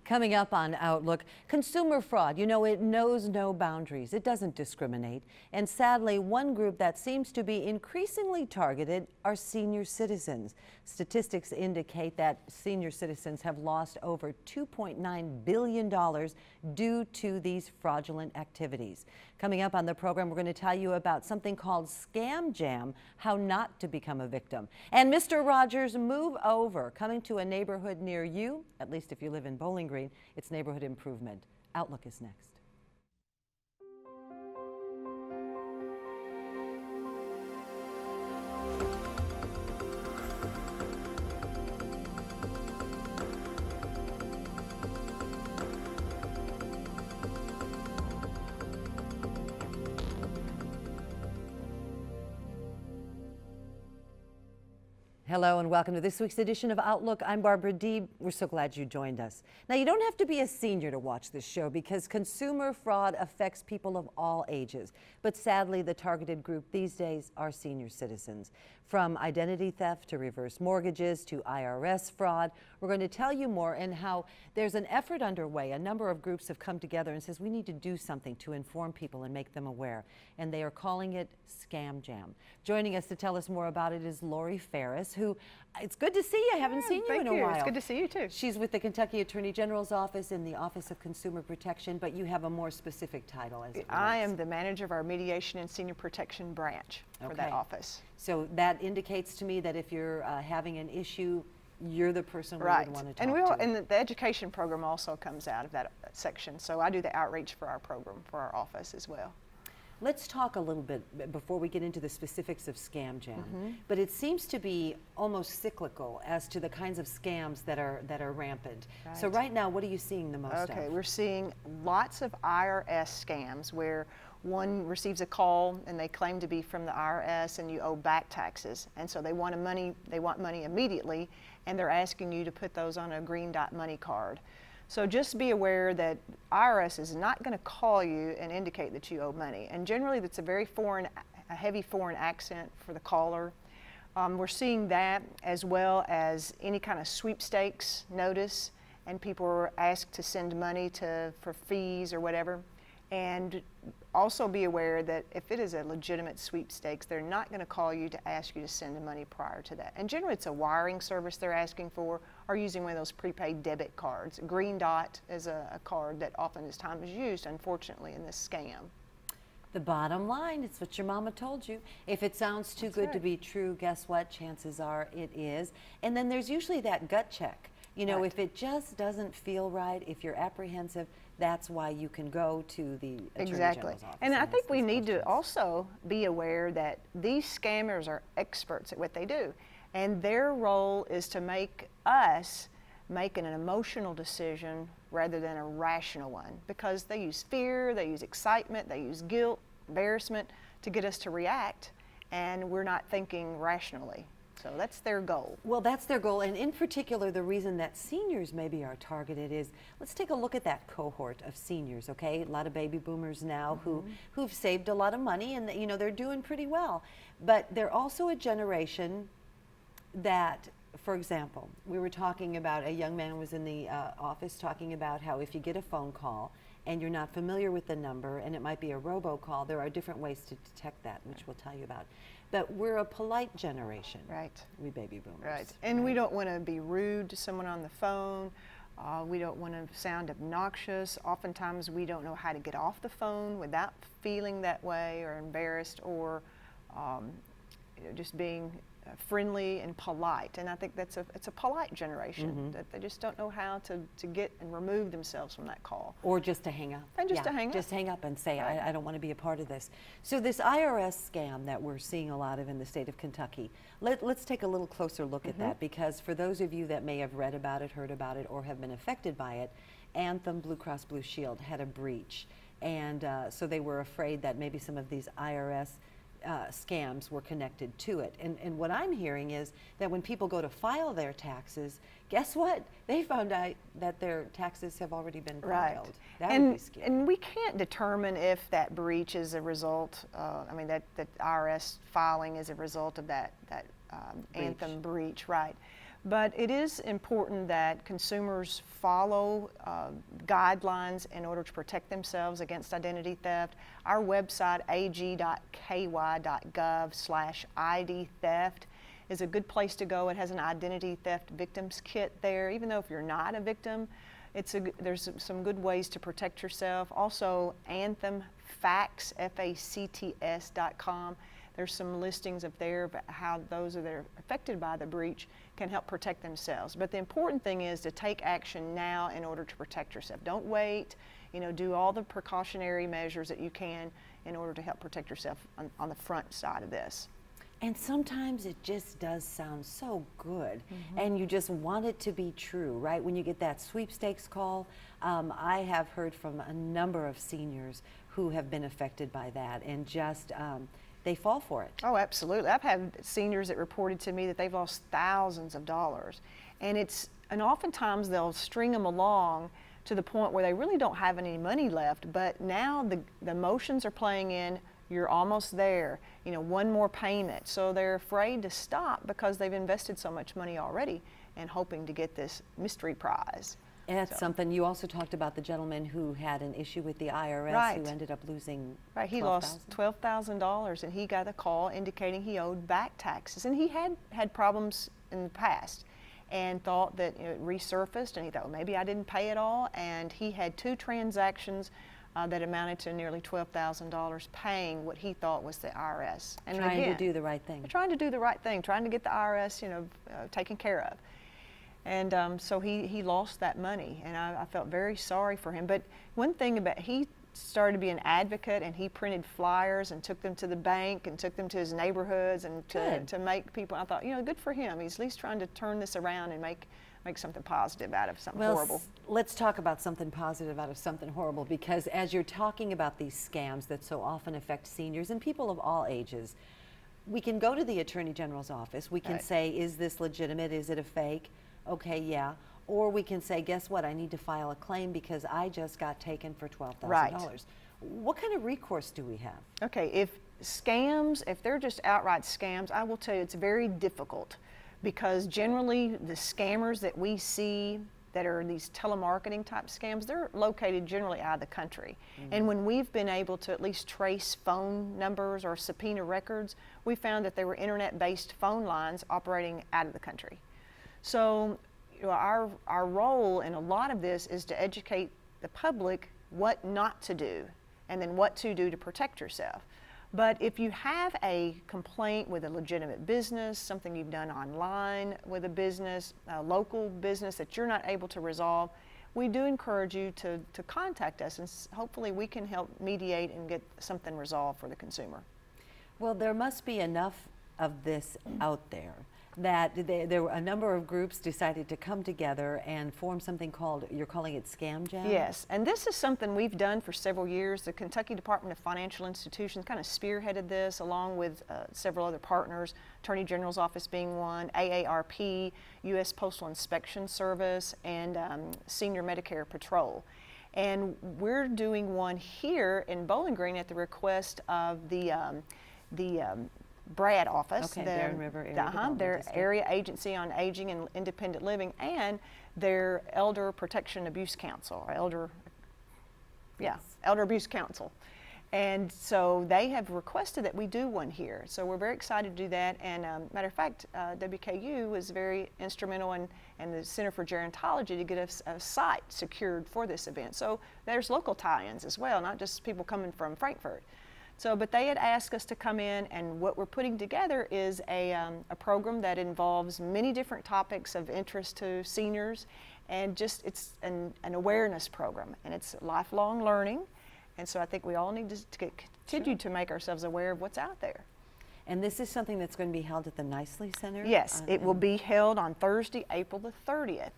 Coming up on Outlook, consumer fraud. You know, it knows no boundaries. It doesn't discriminate. And sadly, one group that seems to be increasingly targeted are senior citizens. Statistics indicate that senior citizens have lost over $2.9 billion due to these fraudulent activities. Coming up on the program, we're going to tell you about something called Scam Jam, how not to become a victim. And Mr. Rogers' Move Over, coming to a neighborhood near you, at least if you live in Bowling Green. It's neighborhood improvement. Outlook is next. Hello and welcome to this week's edition of Outlook. I'm Barbara Deeb. We're so glad you joined us. Now, you don't have to be a senior to watch this show because consumer fraud affects people of all ages. But sadly, the targeted group these days are senior citizens. From identity theft to reverse mortgages to IRS fraud, we're going to tell you more and how there's an effort underway. A number of groups have come together and says we need to do something to inform people and make them aware. And they are calling it Scam Jam. Joining us to tell us more about it is Lori Farris, who, it's good to see you. I haven't seen you in a while. It's good to see you too. She's with the Kentucky Attorney General's office in the Office of Consumer Protection, but you have a more specific title as it relates. I am the manager of our Mediation and Senior Protection branch for that office. So that indicates to me that if you're having an issue, you're the person we would want to talk to. And the education program also comes out of that section. So I do the outreach for our program, for our office as well. Let's talk a little bit before we get into the specifics of Scam Jam. But it seems to be almost cyclical as to the kinds of scams that are rampant. Right. So right now, what are you seeing the most of? Okay, we're seeing lots of IRS scams where one receives a call and they claim to be from the IRS and you owe back taxes. And so they want money immediately, and they're asking you to put those on a green dot money card. So just be aware that IRS is not going to call you and indicate that you owe money. And generally that's a heavy foreign accent for the caller. We're seeing that as well as any kind of sweepstakes notice, and people are asked to send money for fees or whatever. And also be aware that if it is a legitimate sweepstakes, they're not going to call you to ask you to send the money prior to that. And generally it's a wiring service they're asking for, or using one of those prepaid debit cards. Green Dot is a card that oftentimes is used, unfortunately, in this scam. The bottom line, it's what your mama told you. If it sounds too good to be true, guess what? Chances are it is. And then there's usually that gut check. You know, if it just doesn't feel right, if you're apprehensive, that's why you can go to the Attorney General's office. And I think we need to also be aware that these scammers are experts at what they do. And their role is to make us make an emotional decision rather than a rational one, because they use fear, they use excitement, they use guilt, embarrassment to get us to react, and we're not thinking rationally. So that's their goal. Well, that's their goal, and in particular, the reason that seniors maybe are targeted is, let's take a look at that cohort of seniors, okay? A lot of baby boomers now who've saved a lot of money, and you know, they're doing pretty well. But they're also a generation that, for example, we were talking about, a young man was in the office talking about how if you get a phone call and you're not familiar with the number, and it might be a robocall, there are different ways to detect that, which we'll tell you about. But we're a polite generation, we baby boomers. And we don't want to be rude to someone on the phone. We don't want to sound obnoxious. Oftentimes we don't know how to get off the phone without feeling that way or embarrassed, or you know, just being friendly and polite. And I think it's a polite generation, that they just don't know how to get and remove themselves from that call. Or just to hang up. And just to hang up. Just hang up and say, I don't want to be a part of this. So this IRS scam that we're seeing a lot of in the state of Kentucky, let's take a little closer look at that, because for those of you that may have read about it, heard about it, or have been affected by it, Anthem Blue Cross Blue Shield had a breach. And so they were afraid that maybe some of these IRS scams were connected to it. And what I'm hearing is that when people go to file their taxes, guess what? They found out that their taxes have already been filed. That would be scary. And we can't determine if that breach is a result, I mean, that IRS filing is a result of that Anthem breach, But it is important that consumers follow guidelines in order to protect themselves against identity theft. Our website, ag.ky.gov/ID theft, is a good place to go. It has an identity theft victims kit there. Even though if you're not a victim, there's some good ways to protect yourself. Also, Anthem Facts, FACTS.com. There's some listings up there about how those that are affected by the breach can help protect themselves. But the important thing is to take action now in order to protect yourself. Don't wait. Do all the precautionary measures that you can in order to help protect yourself on the front side of this. And sometimes it just does sound so good, and you just want it to be true, right? When you get that sweepstakes call, I have heard from a number of seniors who have been affected by that, and just they fall for it. Oh, absolutely. I've had seniors that reported to me that they've lost thousands of dollars, and oftentimes they'll string them along to the point where they really don't have any money left, but now the emotions are playing in. You're almost there, one more payment. So they're afraid to stop because they've invested so much money already and hoping to get this mystery prize. And that's something. You also talked about the gentleman who had an issue with the IRS, Right. who ended up losing Right, he lost $12,000 and he got a call indicating he owed back taxes. And he had problems in the past and thought that it resurfaced, and he thought, well, maybe I didn't pay it all. And he had 2 transactions that amounted to nearly $12,000 paying what he thought was the IRS. And trying again, to do the right thing. Trying to do the right thing, trying to get the IRS, taken care of. And so he lost that money, and I felt very sorry for him. But one thing he started to be an advocate, and he printed flyers and took them to the bank and took them to his neighborhoods and to make people, I thought, good for him. He's at least trying to turn this around and make something positive out of something horrible. Let's talk about something positive out of something horrible, because as you're talking about these scams that so often affect seniors and people of all ages, we can go to the Attorney General's office. We can Right. say, is this legitimate? Is it a fake? Okay, yeah. Or we can say, guess what? I need to file a claim because I just got taken for $12,000. Right. What kind of recourse do we have? Okay, if they're just outright scams, I will tell you it's very difficult, because generally the scammers that we see that are these telemarketing type scams, they're located generally out of the country. And when we've been able to at least trace phone numbers or subpoena records, we found that there were internet-based phone lines operating out of the country. So our role in a lot of this is to educate the public what not to do and then what to do to protect yourself. But if you have a complaint with a legitimate business, something you've done online with a business, a local business that you're not able to resolve, we do encourage you to contact us, and hopefully we can help mediate and get something resolved for the consumer. Well, there must be enough of this out there that there were a number of groups decided to come together and form something called, you're calling it Scam Jam? Yes, and this is something we've done for several years. The Kentucky Department of Financial Institutions kind of spearheaded this along with several other partners, Attorney General's Office being one, AARP, U.S. Postal Inspection Service, and Senior Medicare Patrol. And we're doing one here in Bowling Green at the request of the BRAD office, Okay, Barren River Area Development their District. Area Agency on Aging and Independent Living, and their Elder Protection Abuse Council, or Elder Abuse Council. And so they have requested that we do one here. So we're very excited to do that. And matter of fact, WKU was very instrumental in the Center for Gerontology to get us a site secured for this event. So there's local tie-ins as well, not just people coming from Frankfurt. So, but they had asked us to come in, and what we're putting together is a program that involves many different topics of interest to seniors, and it's an awareness program, and it's lifelong learning, and so I think we all need to continue to make ourselves aware of what's out there. And this is something that's going to be held at the Nicely Center? Yes, it will be held on Thursday, April the 30th,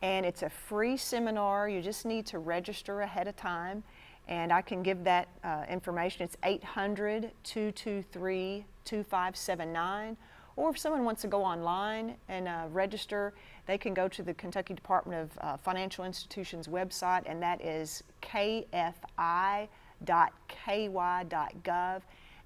and it's a free seminar. You just need to register ahead of time. And I can give that information. It's 800-223-2579. Or if someone wants to go online and register, they can go to the Kentucky Department of Financial Institutions website, and that is kfi.ky.gov.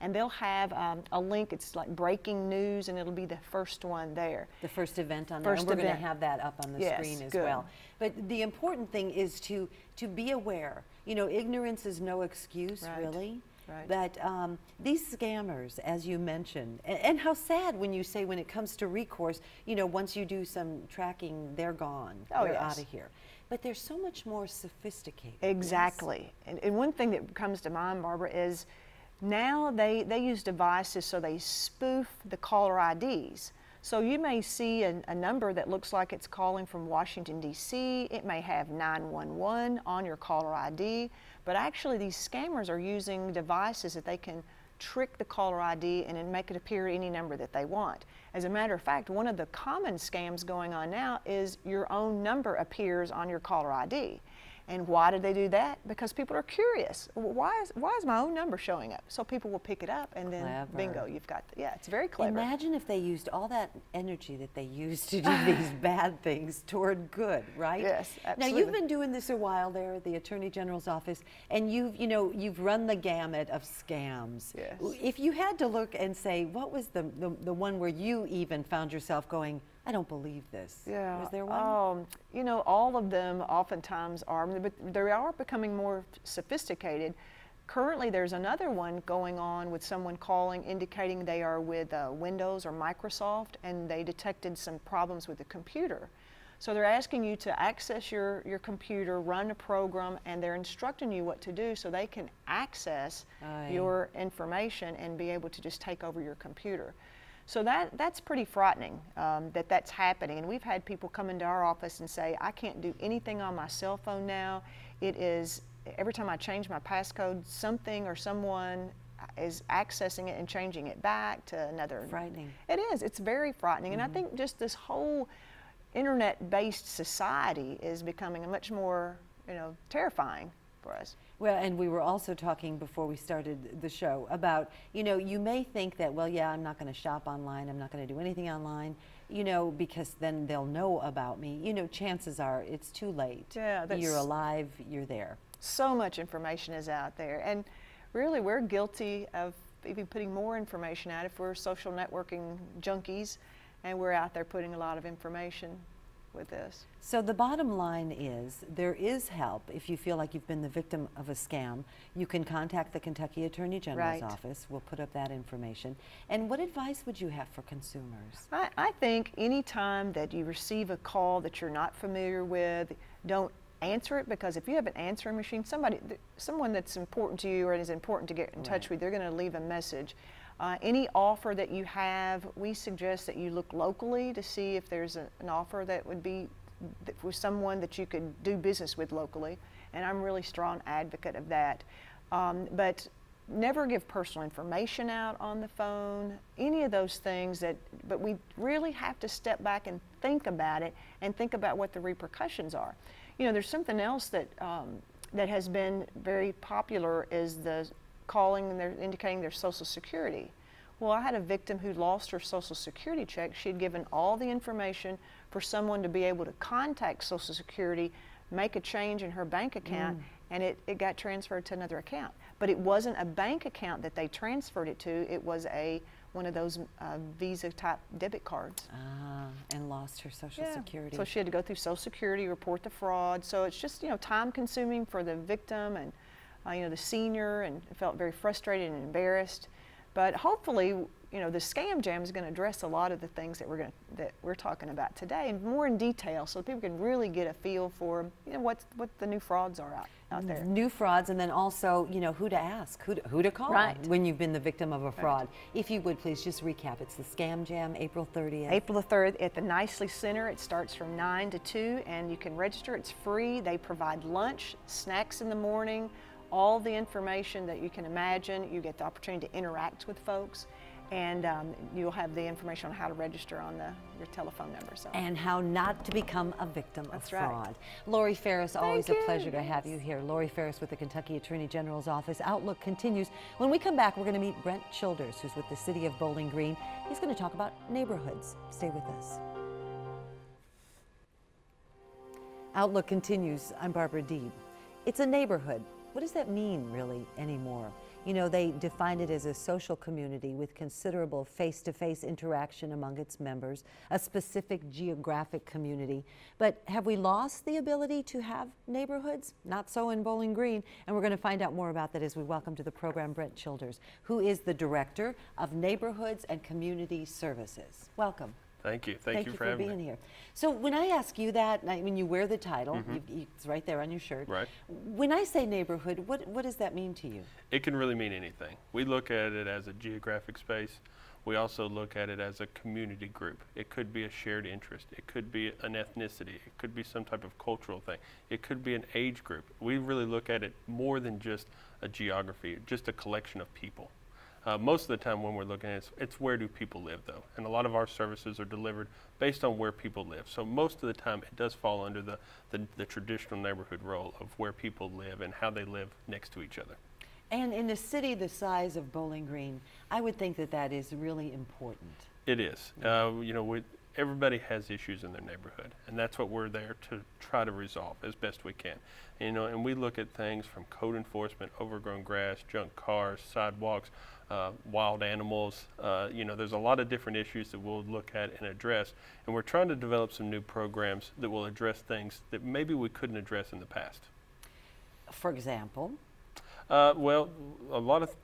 and they'll have a link. It's like breaking news, and it'll be the first one there. The first event on there, and we're going to have that up on the screen as well. But the important thing is to be aware. You know, ignorance is no excuse, really. Right. That these scammers, as you mentioned, and how sad when you say when it comes to recourse, you know, once you do some tracking, they're gone. Oh, they're yes. out of here. But they're so much more sophisticated. Exactly. Yes? And one thing that comes to mind, Barbara, is now they use devices so they spoof the caller IDs. So you may see a number that looks like it's calling from Washington, D.C. It may have 911 on your caller ID, but actually these scammers are using devices that they can trick the caller ID and then make it appear any number that they want. As a matter of fact, one of the common scams going on now is your own number appears on your caller ID. And why do they do that? Because people are curious. Why is my own number showing up? So people will pick it up, and then bingo, you've got, yeah, it's very clever. Imagine if they used all that energy that they use to do these bad things toward good, right? Yes, absolutely. Now, you've been doing this a while there at the Attorney General's office, and you've run the gamut of scams. Yes. If you had to look and say, what was the one where you even found yourself going, I don't believe this. Yeah. Was there one? You know, all of them oftentimes are, but they are becoming more sophisticated. Currently, there's another one going on with someone calling indicating they are with Windows or Microsoft, and they detected some problems with the computer. So they're asking you to access your computer, run a program, and they're instructing you what to do so they can access your information and be able to just take over your computer. So that's pretty frightening that's happening. And we've had people come into our office and say, I can't do anything on my cell phone now. It is, every time I change my passcode, something or someone is accessing it and changing it back to another. Frightening. It is. It's very frightening. And I think just this whole internet-based society is becoming much more, terrifying for us. Well, and we were also talking before we started the show about, you may think that, well, yeah, I'm not going to shop online, I'm not going to do anything online, because then they'll know about me. Chances are it's too late. Yeah, you're alive, you're there. So much information is out there. And really, we're guilty of even putting more information out if we're social networking junkies, and we're out there putting a lot of information with this. So the bottom line is there is help if you feel like you've been the victim of a scam. You can contact the Kentucky Attorney General's office. We'll put up that information. And what advice would you have for consumers? I think anytime that you receive a call that you're not familiar with, don't answer it, because if you have an answering machine, someone that's important to you or is important to get in touch with, they're going to leave a message. Any offer that you have, we suggest that you look locally to see if there's an offer that would be with someone that you could do business with locally, and I'm a really strong advocate of that. But never give personal information out on the phone, any of those things but we really have to step back and think about it and think about what the repercussions are. There's something else that has been very popular is the calling and they're indicating their Social Security. Well, I had a victim who lost her Social Security check. She had given all the information for someone to be able to contact Social Security, make a change in her bank account, and it got transferred to another account. But it wasn't a bank account that they transferred it to. It was one of those Visa-type debit cards. And lost her Social Security. So she had to go through Social Security, report the fraud. So it's just, time-consuming for the victim and the senior, and felt very frustrated and embarrassed. But hopefully, the Scam Jam is going to address a lot of the things that we're talking about today, and more in detail, so people can really get a feel for what the new frauds are out there. New frauds, and then also who to ask, who to call when you've been the victim of a fraud. If you would please just recap. It's the Scam Jam, April 30th. April the 3rd at the Nicely Center. It starts from 9 to 2, and you can register. It's free. They provide lunch, snacks in the morning, all the information that you can imagine. You get the opportunity to interact with folks, and you'll have the information on how to register on your telephone number. So. And how not to become a victim of fraud. Right. Lori Farris, always a pleasure to have you here. Lori Farris with the Kentucky Attorney General's office. Outlook continues. When we come back, we're going to meet Brent Childers, who's with the City of Bowling Green. He's going to talk about neighborhoods. Stay with us. Outlook continues. I'm Barbara Deeb. It's a neighborhood. What does that mean, really, anymore? You know, they define it as a social community with considerable face-to-face interaction among its members, a specific geographic community. But have we lost the ability to have neighborhoods? Not so in Bowling Green, and we're going to find out more about that as we welcome to the program Brent Childers, who is the Director of Neighborhoods and Community Services. Welcome. Thank you. Thank you for having being me. here. So when I ask you that, when you wear the title, it's right there on your shirt. Right. When I say neighborhood, what does that mean to you? It can really mean anything. We look at it as a geographic space. We also look at it as a community group. It could be a shared interest. It could be an ethnicity. It could be some type of cultural thing. It could be an age group. We really look at it more than just a geography, just a collection of people. Most of the time when we're looking at it, it's where do people live though. And a lot of our services are delivered based on where people live. So most of the time it does fall under the traditional neighborhood role of where people live and how they live next to each other. And in a city the size of Bowling Green, I would think that that is really important. It is. You know, everybody has issues in their neighborhood, and that's what we're there to try to resolve as best we can. You know, and we look at things from code enforcement, overgrown grass, junk cars, sidewalks, wild animals. You know, there's a lot of different issues that we'll look at and address, and we're trying to develop some new programs that will address things that maybe we couldn't address in the past. For example? Well,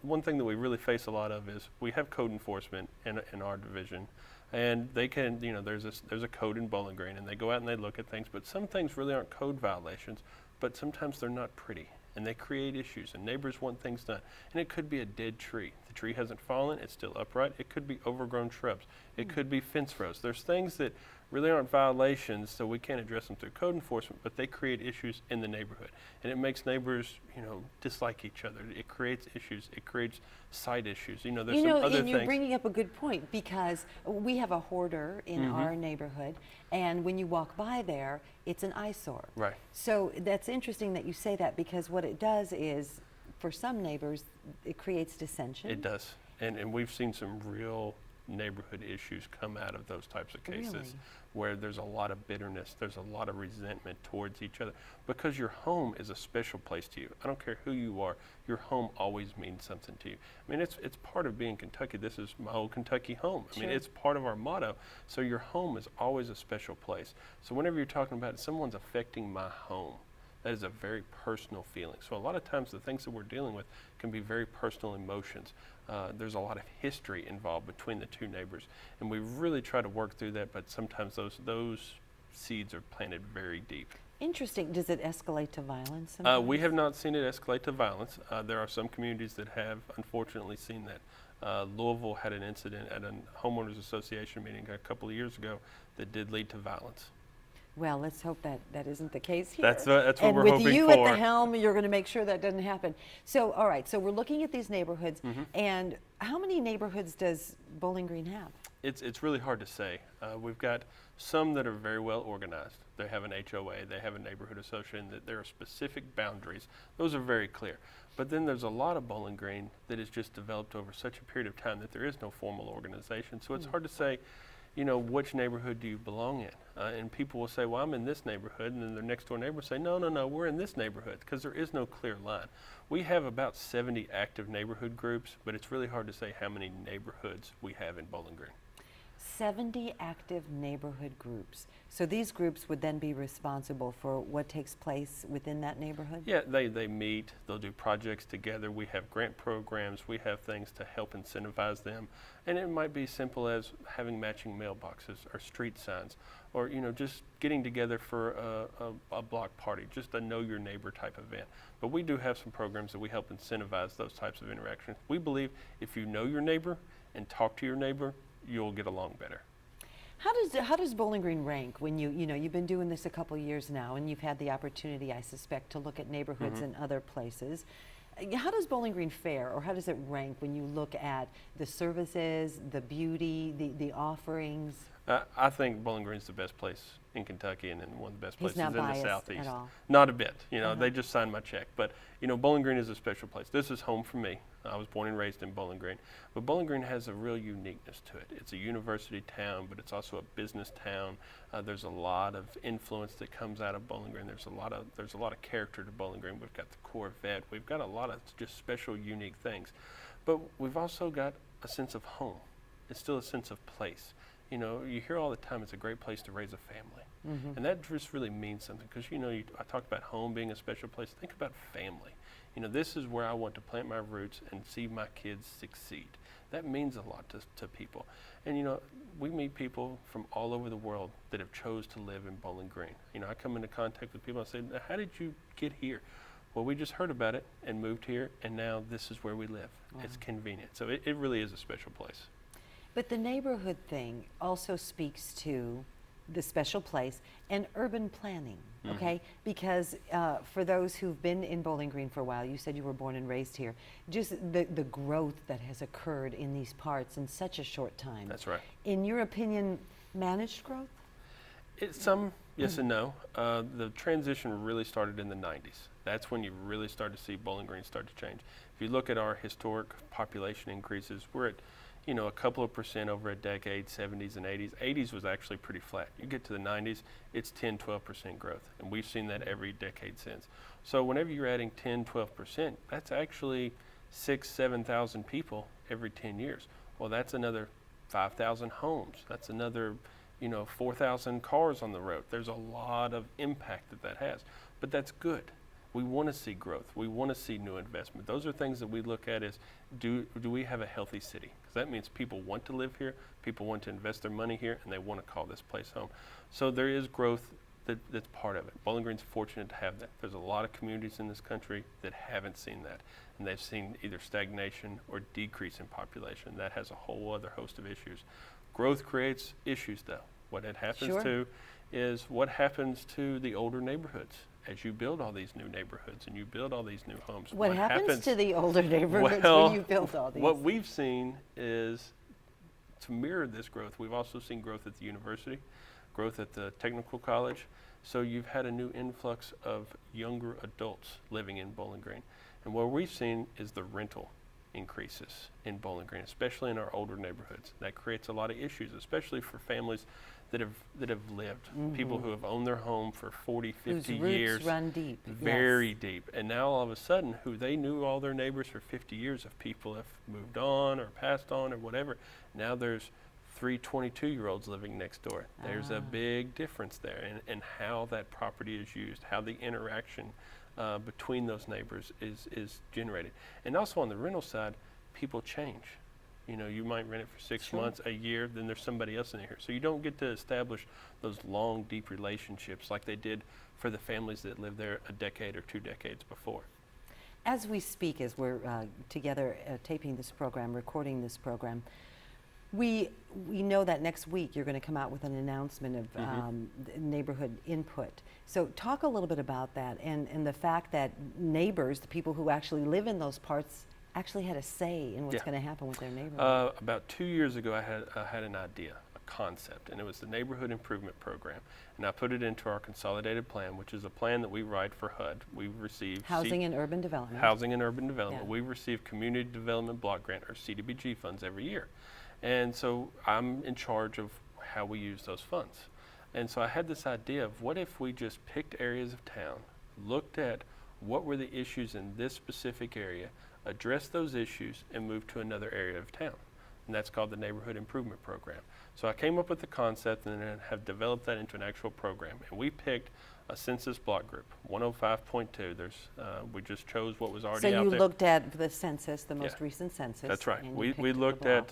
one thing that we really face a lot of is we have code enforcement in our division, and they can, you know, there's a code in Bowling Green, and they go out and they look at things, but some things really aren't code violations, but sometimes they're not pretty, and they create issues, and neighbors want things done. And it could be a dead tree. The tree hasn't fallen, it's still upright. It could be overgrown shrubs. It could be fence rows. There's things that really aren't violations, so we can't address them through code enforcement, but they create issues in the neighborhood. And it makes neighbors, you know, dislike each other. It creates issues. It creates side issues. You know, there's some other and you're things. bringing up a good point, because we have a hoarder in our neighborhood, and when you walk by there, it's an eyesore. Right. So that's interesting that you say that, because what it does is, for some neighbors, it creates dissension. It does. And we've seen some real neighborhood issues come out of those types of cases. Really? Where there's a lot of bitterness, there's a lot of resentment towards each other, because your home is a special place to you. I don't care who you are, your home always means something to you. I mean, it's part of being Kentucky. This is my old Kentucky home. I mean, it's part of our motto. So your home is always a special place. So whenever you're talking about someone's affecting my home, that is a very personal feeling. So a lot of times the things that we're dealing with can be very personal emotions. There's a lot of history involved between the two neighbors, and we really try to work through that, but sometimes those seeds are planted very deep. Interesting. Does it escalate to violence? We have not seen it escalate to violence. There are some communities that have unfortunately seen that. Louisville had an incident at a homeowners association meeting a couple of years ago that did lead to violence. Well, let's hope that isn't the case here. That's what we're hoping for. And with you at the helm, you're going to make sure that doesn't happen. So, all right, so we're looking at these neighborhoods, and how many neighborhoods does Bowling Green have? It's really hard to say. We've got some that are very well organized. They have an HOA, they have a neighborhood association, that there are specific boundaries. Those are very clear. But then there's a lot of Bowling Green that has just developed over such a period of time that there is no formal organization. So it's hard to say, you know, which neighborhood do you belong in? And people will say, well, I'm in this neighborhood, and then their next door neighbor will say, no, we're in this neighborhood, because there is no clear line. We have about 70 active neighborhood groups, but it's really hard to say how many neighborhoods we have in Bowling Green. 70 active neighborhood groups. So these groups would then be responsible for what takes place within that neighborhood? Yeah, they meet, they'll do projects together. We have grant programs, we have things to help incentivize them. And it might be simple as having matching mailboxes or street signs, or, you know, just getting together for a block party, just a know your neighbor type event. But we do have some programs that we help incentivize those types of interactions. We believe if you know your neighbor and talk to your neighbor, you'll get along better. How does Bowling Green rank when you've been doing this a couple years now, and you've had the opportunity, I suspect, to look at neighborhoods in other places? How does Bowling Green fare, or how does it rank when you look at the services, the beauty, the offerings? I think Bowling Green's the best place in Kentucky and one of the best He's places not in the biased Southeast. at all. Not a bit. They just signed my check. But, Bowling Green is a special place. This is home for me. I was born and raised in Bowling Green. But Bowling Green has a real uniqueness to it. It's a university town, but it's also a business town. There's a lot of influence that comes out of Bowling Green. There's a lot of character to Bowling Green. We've got the Corvette. We've got a lot of just special, unique things. But we've also got a sense of home. It's still a sense of place. You hear all the time it's a great place to raise a family. Mm-hmm. And that just really means something because, I talked about home being a special place. Think about family. This is where I want to plant my roots and see my kids succeed. That means a lot to people. And, we meet people from all over the world that have chose to live in Bowling Green. I come into contact with people and say, how did you get here? Well, we just heard about it and moved here, and now this is where we live. Wow. It's convenient. So it really is a special place. But the neighborhood thing also speaks to the special place and urban planning, okay? Because for those who've been in Bowling Green for a while, you said you were born and raised here, just the growth that has occurred in these parts in such a short time. That's right. In your opinion, managed growth? It's some yes and no. The transition really started in the 90s. That's when you really start to see Bowling Green start to change. If you look at our historic population increases, we're at a couple of percent over a decade, 70s and 80s. 80s was actually pretty flat. You get to the 90s, it's 10, 12% growth. And we've seen that every decade since. So whenever you're adding 10, 12%, that's actually 6,000, 7,000 people every 10 years. Well, that's another 5,000 homes. That's another, 4,000 cars on the road. There's a lot of impact that has. But that's good. We want to see growth. We want to see new investment. Those are things that we look at as, do we have a healthy city? Because that means people want to live here, people want to invest their money here, and they want to call this place home. So there is growth that's part of it. Bowling Green's fortunate to have that. There's a lot of communities in this country that haven't seen that, and they've seen either stagnation or decrease in population. That has a whole other host of issues. Growth creates issues, though. What it happens to is what happens to the older neighborhoods. As you build all these new neighborhoods and you build all these new homes. What happens to the older neighborhoods when you build all these? What we've seen is, to mirror this growth, we've also seen growth at the university, growth at the technical college. So you've had a new influx of younger adults living in Bowling Green. And what we've seen is the rental increases in Bowling Green, especially in our older neighborhoods. That creates a lot of issues, especially for families that have lived, people who have owned their home for 40, 50 Whose years. roots run deep. Very deep. And now all of a sudden, who they knew all their neighbors for 50 years, if people have moved on or passed on or whatever, now there's 3 22-year-olds living next door. There's a big difference there in how that property is used, how the interaction between those neighbors is generated. And also on the rental side, people change. You might rent it for 6 months, a year, then there's somebody else in here. So you don't get to establish those long, deep relationships like they did for the families that lived there a decade or 2 decades before. As we speak, as we're together taping this program, recording this program, we know that next week you're going to come out with an announcement of neighborhood input. So talk a little bit about that and the fact that neighbors, the people who actually live in those parts, actually had a say in what's going to happen with their neighborhood. About 2 years ago, I had an idea, a concept, and it was the Neighborhood Improvement Program. And I put it into our consolidated plan, which is a plan that we write for HUD. We receive Housing and Urban Development. Housing and Urban Development. Yeah. We receive Community Development Block Grant, or CDBG funds, every year. And so I'm in charge of how we use those funds. And so I had this idea of what if we just picked areas of town, looked at what were the issues in this specific area, address those issues, and move to another area of town. And that's called the Neighborhood Improvement Program. So I came up with the concept and then have developed that into an actual program. And we picked a census block group, 105.2. We just chose what was already out there. So you looked at the census, the most recent census. That's right. We looked at,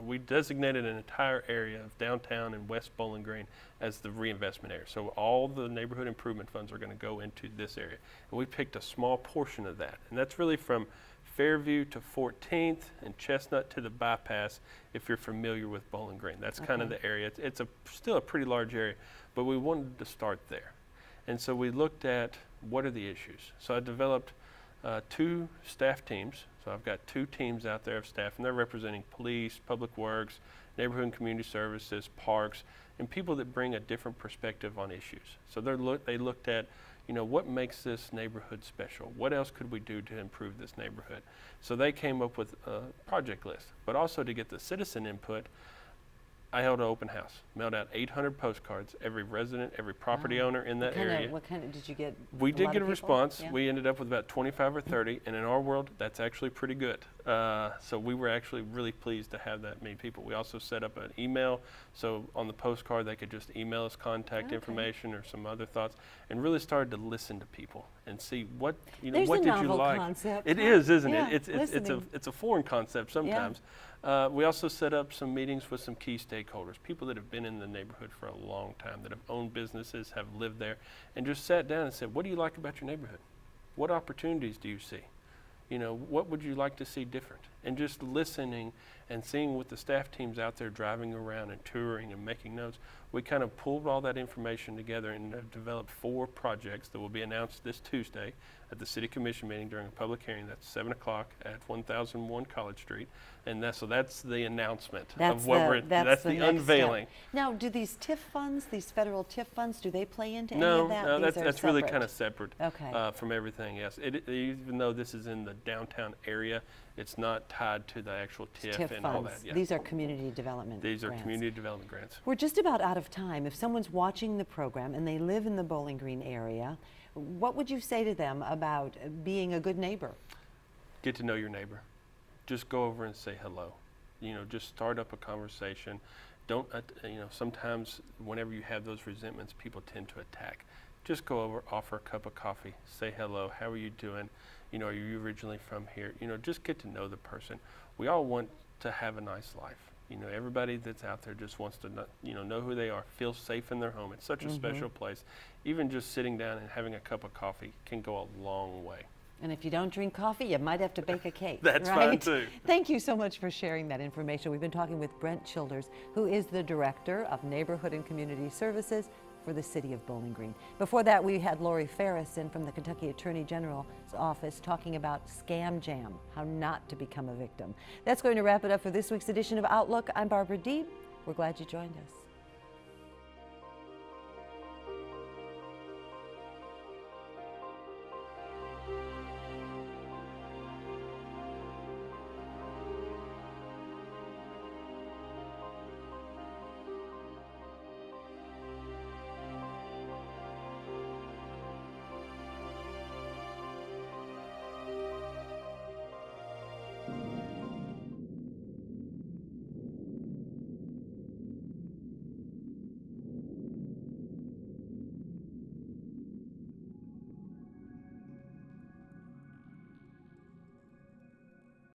we designated an entire area of downtown and West Bowling Green as the reinvestment area. So all the neighborhood improvement funds are going to go into this area. And we picked a small portion of that. And that's really from Fairview to 14th and Chestnut to the bypass, if you're familiar with Bowling Green. That's kind of the area. It's still a pretty large area, but we wanted to start there. And so we looked at what are the issues. So I developed 2 staff teams. So I've got 2 teams out there of staff, and they're representing police, public works, neighborhood and community services, parks, and people that bring a different perspective on issues. So they looked at, what makes this neighborhood special? What else could we do to improve this neighborhood? So they came up with a project list, but also to get the citizen input, I held an open house, mailed out 800 postcards, every resident, every property owner in that area. What kind of, did you get? We did get a people? response. Yeah. We ended up with about 25 or 30, and in our world, that's actually pretty good. So we were actually really pleased to have that many people. We also set up an email, so on the postcard they could just email us contact information or some other thoughts, and really started to listen to people and see what There's what a did you novel like. concept, It huh? is, isn't Yeah, it? It's a foreign concept sometimes. We also set up some meetings with some key stakeholders, people that have been in the neighborhood for a long time, that have owned businesses, have lived there, and just sat down and said, what do you like about your neighborhood? What opportunities do you see? What would you like to see different? And just listening and seeing with the staff teams out there driving around and touring and making notes, we kind of pulled all that information together and have developed 4 projects that will be announced this Tuesday at the City Commission meeting during a public hearing. That's 7 o'clock at 1001 College Street. And that's the announcement of what that's the next unveiling. step. Now, do these TIF funds, these federal TIF funds, do they play into any No, of that? no, These that's are really separate. kind of separate Okay. from everything else. Even though this is in the downtown area, it's not tied to the actual TIF TIF and all that. funds. Yeah. These are community development These are grants. community development grants. We're just about out of time. If someone's watching the program and they live in the Bowling Green area, what would you say to them about being a good neighbor? Get to know your neighbor. Just go over and say hello. Just start up a conversation. Don't, sometimes whenever you have those resentments, people tend to attack. Just go over, offer a cup of coffee, say hello, how are you doing? Are you originally from here? Just get to know the person. We all want to have a nice life. Everybody that's out there just wants to know who they are, feel safe in their home. It's such a special place. Even just sitting down and having a cup of coffee can go a long way. And if you don't drink coffee, you might have to bake a cake. That's right? fine too. Thank you so much for sharing that information. We've been talking with Brent Childers, who is the Director of Neighborhood and Community Services for the City of Bowling Green. Before that, we had Lori Farris in from the Kentucky Attorney General's office talking about Scam Jam, how not to become a victim. That's going to wrap it up for this week's edition of Outlook. I'm Barbara Deeb. We're glad you joined us.